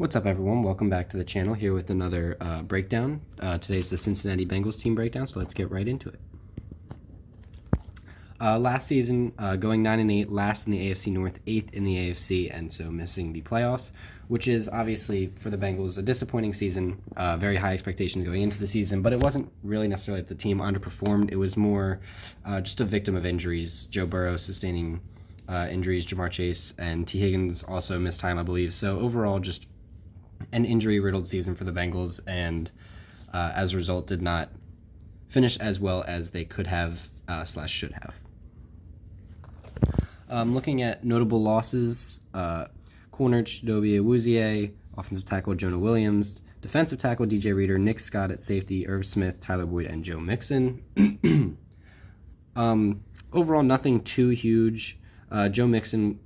What's up, everyone? Welcome back to the channel here with another breakdown. Today's the Cincinnati Bengals team breakdown, so let's get right into it. Last season, going 9-8, last in the AFC North, 8th in the AFC, and so missing the playoffs, which is obviously for the Bengals a disappointing season. Very high expectations going into the season, but it wasn't really necessarily that the team underperformed. It was more just a victim of injuries. Joe Burrow sustaining injuries, Jamar Chase and T. Higgins also missed time, I believe. So overall, just an injury-riddled season for the Bengals, and as a result, did not finish as well as they could have / should have. Looking at notable losses, corner Chidobe Awuzie, offensive tackle Jonah Williams, defensive tackle DJ Reader, Nick Scott at safety, Irv Smith, Tyler Boyd, and Joe Mixon. Overall, nothing too huge. Joe Mixon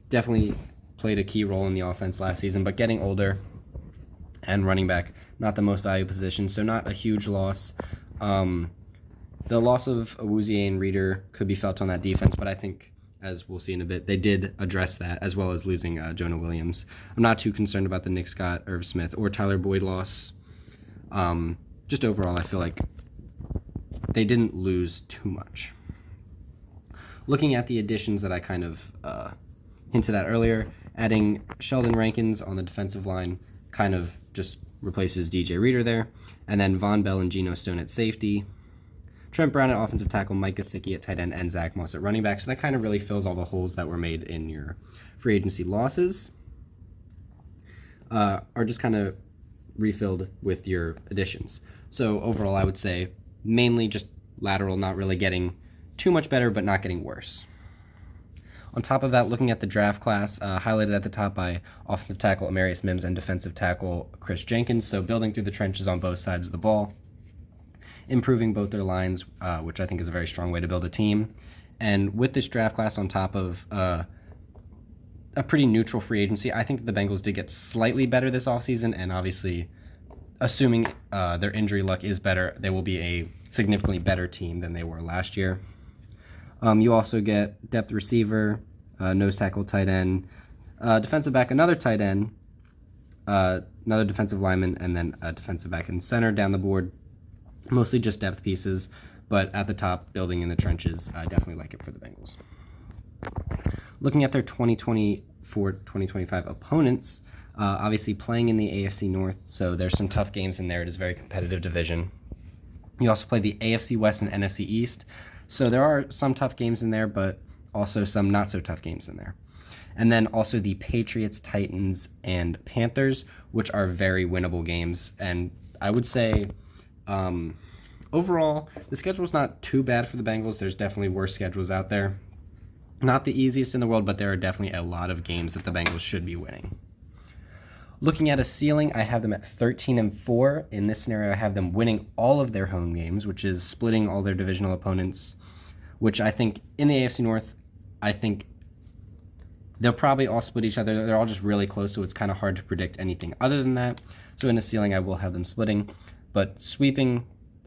definitely played a key role in the offense last season, but getting older and running back, not the most valuable position, so not a huge loss. The loss of Awuzie and Reader could be felt on that defense, but I think, as we'll see in a bit, they did address that, as well as losing Jonah Williams. I'm not too concerned about the Nick Scott, Irv Smith, or Tyler Boyd loss. Just overall, I feel like they didn't lose too much. Looking at the additions that I kind of hinted at earlier, adding Sheldon Rankins on the defensive line kind of just replaces DJ Reader there, and then Von Bell and Geno Stone at safety, Trent Brown at offensive tackle, Mike Gesicki at tight end, and Zach Moss at running back. So that kind of really fills all the holes that were made in your free agency losses, are just kind of refilled with your additions. So overall, I would say mainly just lateral, not really getting too much better, but not getting worse. On top of that, looking at the draft class, highlighted at the top by offensive tackle Amarius Mims and defensive tackle Chris Jenkins, so building through the trenches on both sides of the ball, improving both their lines, which I think is a very strong way to build a team. And with this draft class on top of a pretty neutral free agency, I think that the Bengals did get slightly better this offseason, and obviously, assuming their injury luck is better, they will be a significantly better team than they were last year. You also get depth receiver, nose tackle, tight end, defensive back, another tight end, another defensive lineman, and then a defensive back and center down the board. Mostly just depth pieces, but at the top, building in the trenches, I definitely like it for the Bengals. Looking at their 2024-2025 opponents, obviously playing in the AFC North, so there's some tough games in there. It is a very competitive division. You also play the AFC West and NFC East. So there are some tough games in there, but also some not so tough games in there. And then also the Patriots, Titans, and Panthers, which are very winnable games. And I would say overall, the schedule's not too bad for the Bengals. There's definitely worse schedules out there. Not the easiest in the world, but there are definitely a lot of games that the Bengals should be winning. Looking at a ceiling, I have them at 13-4. In this scenario, I have them winning all of their home games, which is splitting all their divisional opponents, which I think in the AFC North, I think they'll probably all split each other. They're all just really close, so it's kind of hard to predict anything other than that. So in a ceiling, I will have them splitting, but sweeping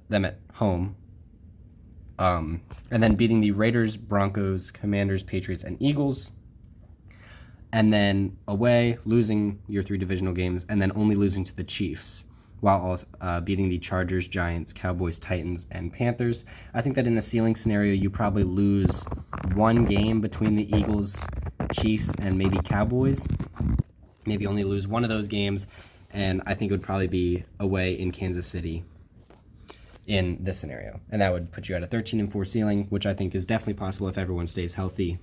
them at home, and then beating the Raiders, Broncos, Commanders, Patriots, and Eagles. And then away, losing your 3 divisional games, and then only losing to the Chiefs, while also beating the Chargers, Giants, Cowboys, Titans, and Panthers. I think that in a ceiling scenario, you probably lose 1 game between the Eagles, Chiefs, and maybe Cowboys. Maybe only lose 1 of those games, and I think it would probably be away in Kansas City in this scenario. And that would put you at a 13-4 ceiling, which I think is definitely possible if everyone stays healthy.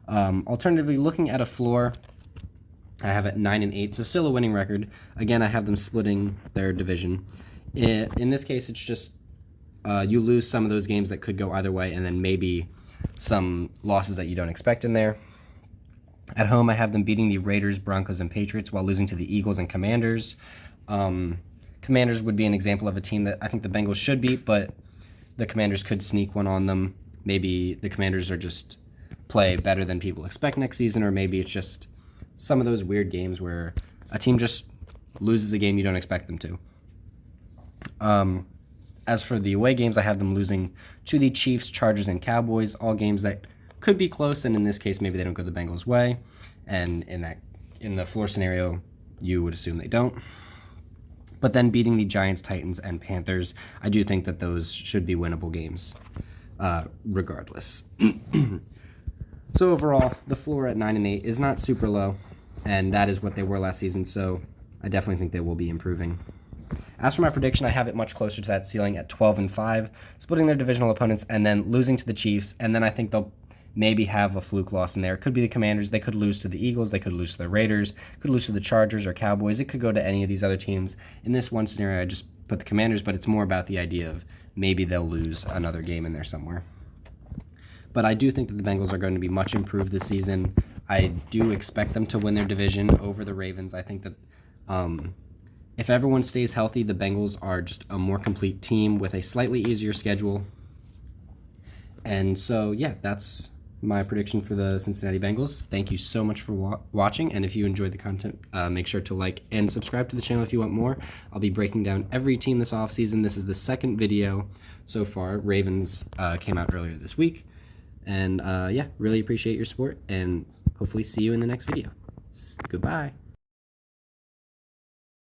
Alternatively, looking at a floor, I have it 9-8, so still a winning record. Again, I have them splitting their division. In this case, it's just you lose some of those games that could go either way, and then maybe some losses that you don't expect in there. At home, I have them beating the Raiders, Broncos, and Patriots while losing to the Eagles and Commanders. Commanders would be an example of a team that I think the Bengals should beat, but the Commanders could sneak one on them. Maybe the Commanders are just play better than people expect next season, or maybe it's just some of those weird games where a team just loses a game you don't expect them to. As for the away games, I have them losing to the Chiefs, Chargers, and Cowboys, all games that could be close, and in this case, maybe they don't go the Bengals' way. And in the floor scenario, you would assume they don't. But then beating the Giants, Titans, and Panthers, I do think that those should be winnable games, regardless. So overall, the floor at 9-8 is not super low, and that is what they were last season, so I definitely think they will be improving. As for my prediction, I have it much closer to that ceiling at 12-5, splitting their divisional opponents and then losing to the Chiefs, and then I think they'll maybe have a fluke loss in there. It could be the Commanders. They could lose to the Eagles. They could lose to the Raiders. Could lose to the Chargers or Cowboys. It could go to any of these other teams. In this one scenario, I just put the Commanders, but it's more about the idea of maybe they'll lose another game in there somewhere. But I do think that the Bengals are going to be much improved this season. I do expect them to win their division over the Ravens. I think that if everyone stays healthy, the Bengals are just a more complete team with a slightly easier schedule. And so, yeah, that's my prediction for the Cincinnati Bengals. Thank you so much for watching, and if you enjoyed the content, make sure to like and subscribe to the channel if you want more. I'll be breaking down every team this offseason. This is the second video so far. Ravens came out earlier this week, and yeah, really appreciate your support, and hopefully see you in the next video. Goodbye.